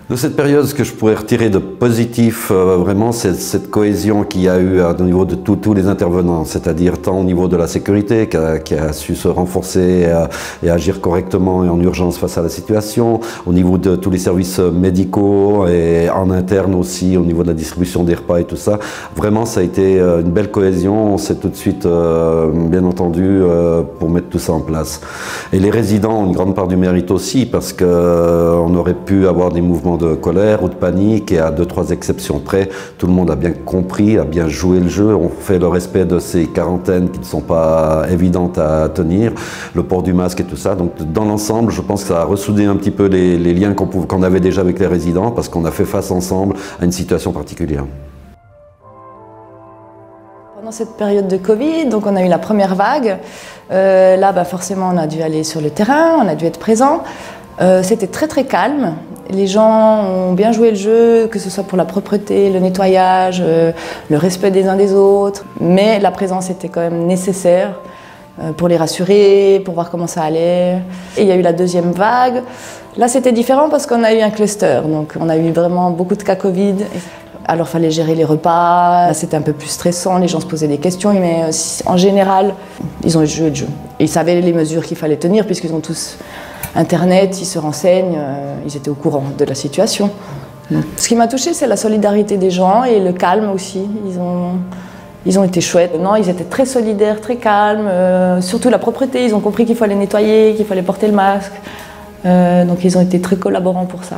De cette période, ce que je pourrais retirer de positif, vraiment, c'est cette cohésion qu'il y a eu au niveau de tous les intervenants, c'est-à-dire tant au niveau de la sécurité, qui a su se renforcer et agir correctement et en urgence face à la situation, au niveau de tous les services médicaux et en interne aussi, au niveau de la distribution des repas et tout ça. Vraiment, ça a été une belle cohésion, on s'est tout de suite, bien entendu, pour mettre tout ça en place. Et les résidents ont une grande part du mérite aussi, parce qu'on aurait pu avoir des mouvements de colère ou de panique, et à 2-3 exceptions près, tout le monde a bien compris, a bien joué le jeu. On fait le respect de ces quarantaines qui ne sont pas évidentes à tenir, le port du masque et tout ça. Donc dans l'ensemble, je pense que ça a ressoudé un petit peu les liens qu'on avait déjà avec les résidents, parce qu'on a fait face ensemble à une situation particulière. Pendant cette période de Covid, donc on a eu la première vague. Là, forcément, on a dû aller sur le terrain, on a dû être présent. C'était très calme. Les gens ont bien joué le jeu, que ce soit pour la propreté, le nettoyage, le respect des uns des autres. Mais la présence était quand même nécessaire pour les rassurer, pour voir comment ça allait. Et il y a eu la deuxième vague. Là, c'était différent parce qu'on a eu un cluster. Donc, on a eu vraiment beaucoup de cas Covid. Alors, il fallait gérer les repas. C'était un peu plus stressant. Les gens se posaient des questions. Mais en général, ils ont joué le jeu. Et ils savaient les mesures qu'il fallait tenir puisqu'ils ont tous Internet, ils se renseignent, ils étaient au courant de la situation. Ce qui m'a touchée, c'est la solidarité des gens et le calme aussi. Ils ont été chouettes. Non, ils étaient très solidaires, très calmes, surtout la propreté. Ils ont compris qu'il fallait nettoyer, qu'il fallait porter le masque. Donc ils ont été très collaborants pour ça.